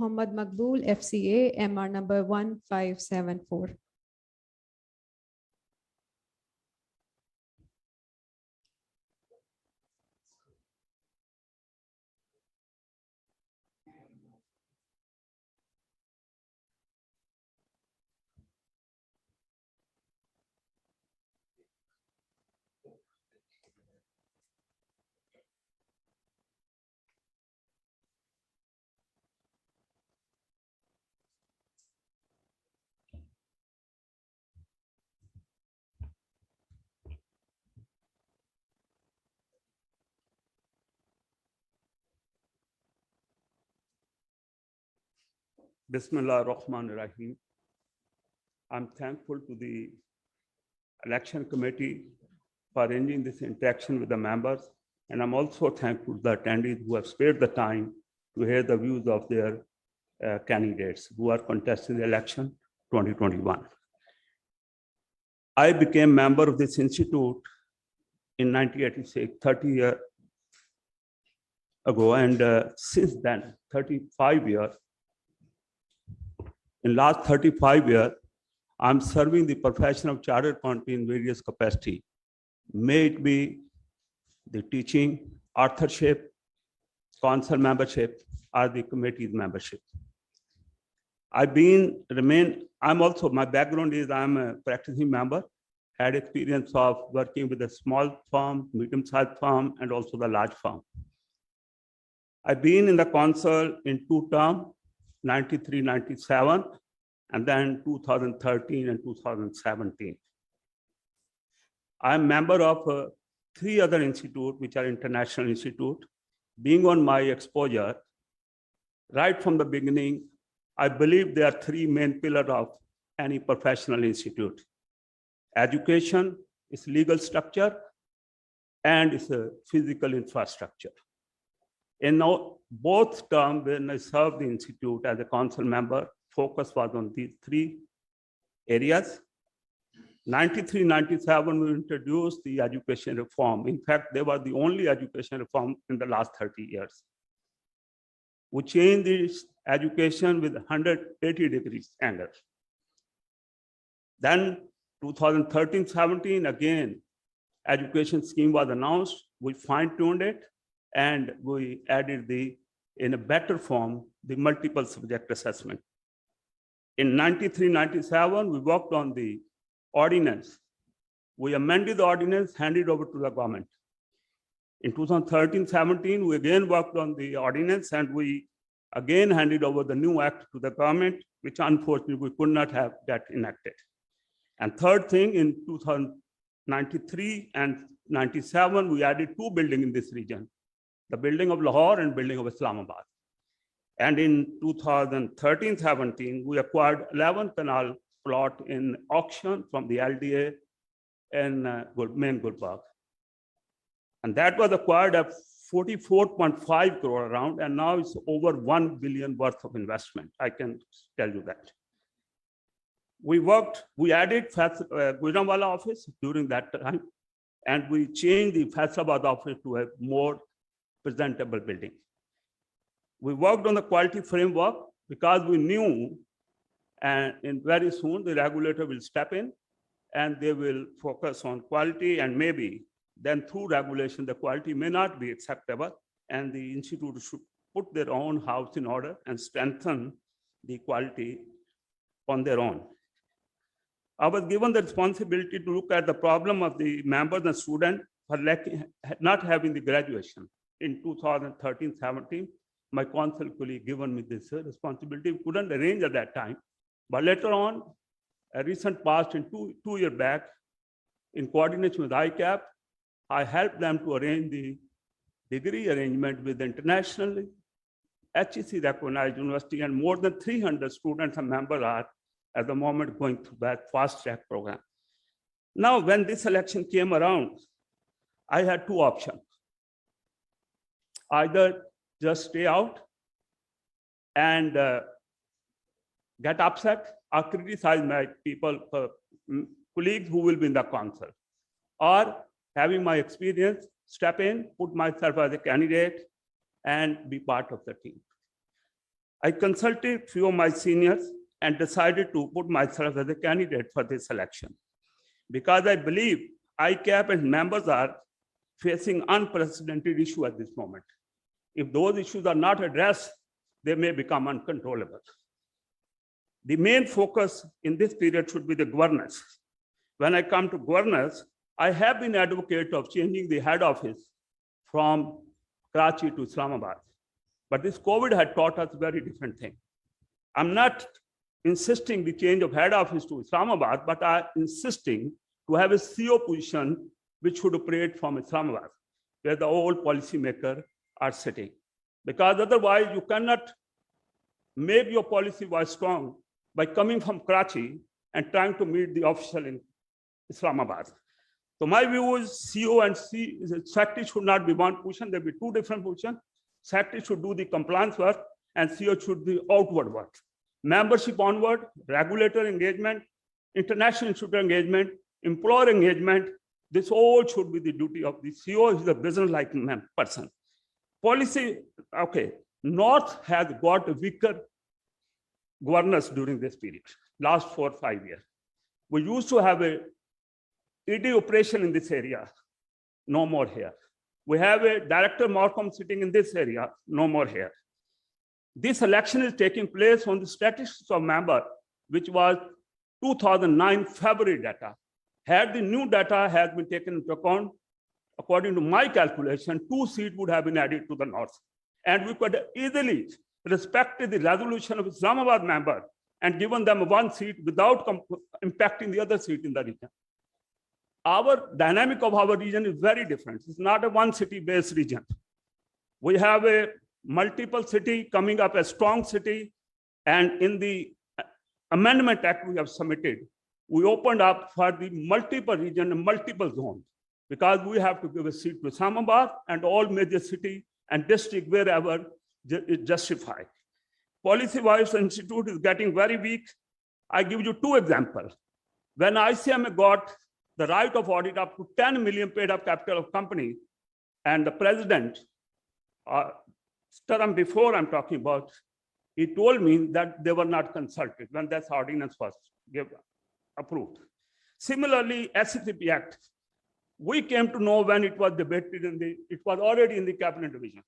Muhammad Maqbool, FCA, MR number 1574. Bismillah ar-Rahman ar-Rahim. I'm thankful to the election committee for arranging this interaction with the members. And I'm also thankful to the attendees who have spared the time to hear the views of their candidates who are contesting the election 2021. I became member of this institute in 1986, 30 years ago. And since then, 35 years, in last 35 years, I'm serving the profession of chartered accountant in various capacity. May it be the teaching, authorship, council membership, or the committee's membership. My background is I'm a practicing member, had experience of working with a small firm, medium-sized firm, and also the large firm. I've been in the council in 2 terms, 93, 97, and then 2013 and 2017. I'm member of 3 other institutes, which are international institutes. Being on my exposure, right from the beginning, I believe there are 3 main pillars of any professional institute. Education, its legal structure, and its physical infrastructure. In both terms, when I served the institute as a council member, focus was on these 3 areas. 93, 97, we introduced the education reform. In fact, they were the only education reform in the last 30 years. We changed this education with 180 degrees angle. Then 2013, 17, again, education scheme was announced. We fine-tuned it, and we added in a better form, the multiple subject assessment. In 93, 97, we worked on the ordinance. We amended the ordinance, handed over to the government. In 2013, 17, we again worked on the ordinance, and we again handed over the new act to the government, which unfortunately we could not have that enacted. And third thing, in 2093 and 97, we added 2 buildings in this region, the building of Lahore and building of Islamabad. And in 2013, 17, we acquired 11 canal plot in auction from the LDA in main Gulbarg. And that was acquired at 44.5 crore around, and now it's over 1 billion worth of investment. I can tell you that. We added Gujranwala office during that time, and we changed the Faisalabad office to a more presentable building. We worked on the quality framework because we knew, and very soon the regulator will step in and they will focus on quality, and maybe then through regulation, the quality may not be acceptable, and the institute should put their own house in order and strengthen the quality on their own. I was given the responsibility to look at the problem of the members and students for not having the graduation. In 2013, 17, my council colleague given me this responsibility. We couldn't arrange at that time. But later on, a recent past in two years back, in coordination with ICAP, I helped them to arrange the degree arrangement with the internationally HEC recognized university, and more than 300 students and members are at the moment going through that fast track program. Now, when this election came around, I had 2 options. Either just stay out and get upset or criticize my colleagues who will be in the council, or having my experience, step in, put myself as a candidate and be part of the team. I consulted few of my seniors and decided to put myself as a candidate for this election because I believe ICAP and members are facing unprecedented issue at this moment. If those issues are not addressed, they may become uncontrollable. The main focus in this period should be the governance. When I come to governance, I have been advocate of changing the head office from Karachi to Islamabad. But this COVID had taught us a very different thing. I'm not insisting the change of head office to Islamabad, but I'm insisting to have a CEO position which should operate from Islamabad, where the old policymakers are sitting. Because otherwise you cannot make your policy voice strong by coming from Karachi and trying to meet the official in Islamabad. So my view is CEO and secretary should not be one position, there will be two different positions. Secretary should do the compliance work and CEO should do outward work. Membership onward, regulator engagement, international institute engagement, employer engagement, this all should be the duty of the CEO. Is a business-like person. Policy, okay, North has got a weaker governance during this period, last 4 or 5 years. We used to have a ED operation in this area, no more here. We have a director Markham sitting in this area, no more here. This election is taking place on the statistics of member, which was 2009 February data. Had the new data has been taken into account, according to my calculation, 2 seats would have been added to the North. And we could easily respect the resolution of Islamabad member and given them 1 seat without impacting the other seat in the region. Our dynamic of our region is very different. It's not a one city based region. We have a multiple city coming up, a strong city. And in the Amendment Act we have submitted, we opened up for the multiple region and multiple zones because we have to give a seat to Islamabad and all major city and district wherever it justified. Policy-wise, the institute is getting very weak. I give you 2 examples. When ICMA got the right of audit up to 10 million paid up capital of company, and the president, term before I'm talking about, he told me that they were not consulted when that ordinance was approved. Similarly, SCCP Act, we came to know when it was debated it was already in the cabinet division.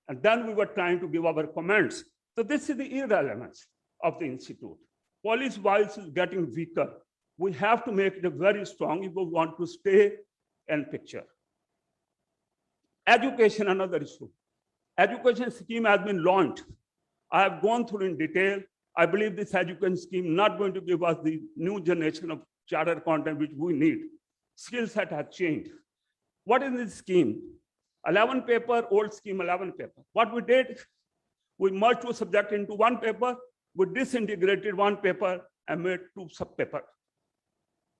And then we were trying to give our comments. So this is the irrelevance of the institute. Policy-wise is getting weaker. We have to make it very strong if we want to stay in picture. Education, another issue. Education scheme has been launched. I have gone through in detail. I believe this education scheme not going to give us the new generation of chartered accountant which we need. Skill set has changed. What is this scheme? 11 paper, old scheme 11 paper. What we did, we merged 2 subjects into 1 paper. We disintegrated 1 paper and made 2 sub-paper.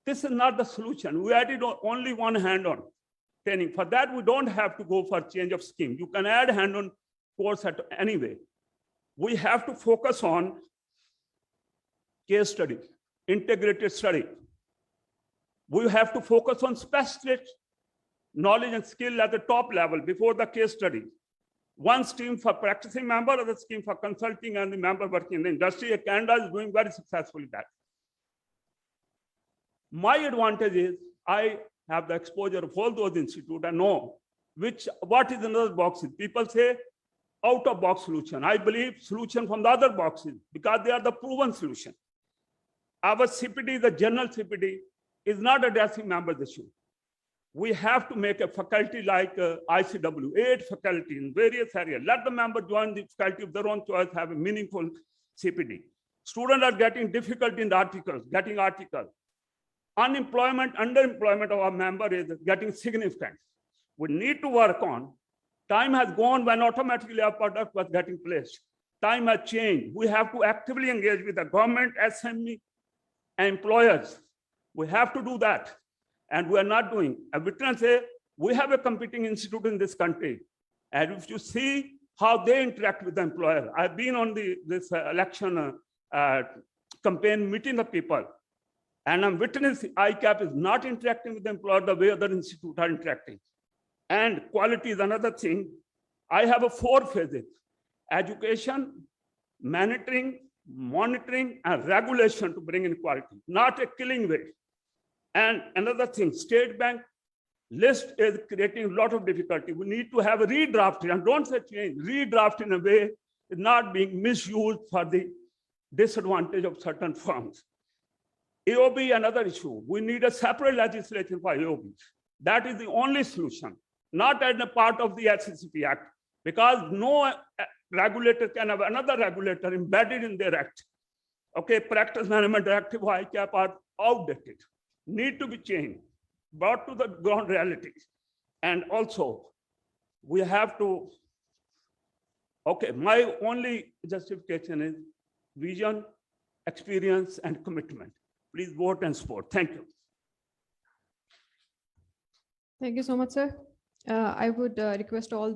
This is not the solution. We added only 1 hand-on training. For that, we don't have to go for change of scheme. You can add hand-on course at anyway. We have to focus on case study, integrated study. We have to focus on specific knowledge and skill at the top level before the case study. 1 stream for practicing member, other scheme for consulting and the member working in the industry. Canada is doing very successfully that. My advantage is I have the exposure of all those institutes and know what is in those boxes. People say out-of-box solution. I believe solution from the other boxes because they are the proven solution. Our CPD, the general CPD, is not addressing members' issue. We have to make a faculty like ICW, 8 faculty in various areas. Let the member join the faculty of their own choice, have a meaningful CPD. Students are getting difficult in the articles, getting articles. Unemployment, underemployment of our member is getting significant. We need to work on. Time has gone when automatically our product was getting placed. Time has changed. We have to actively engage with the government, SME, and employers. We have to do that. And we are not doing. A witness say, we have a competing institute in this country. And if you see how they interact with the employer, I've been on this election campaign meeting the people. And I'm witnessing ICAP is not interacting with the employer the way other institutes are interacting. And quality is another thing. I have 4 phases: education, monitoring and regulation to bring in quality, not a killing way. And another thing, State Bank list is creating a lot of difficulty. We need to have a redraft, and don't say change, redraft in a way is not being misused for the disadvantage of certain firms. AOB, another issue. We need a separate legislation for AOBs. That is the only solution, not as a part of the SCCP Act, because no regulator can have another regulator embedded in their act. Okay, Practice Management Directive, ICAP are outdated, need to be changed, brought to the ground realities. And also, we have to, okay, my only justification is vision, experience, and commitment. Please vote and support. Thank you. Thank you so much, sir. I would request all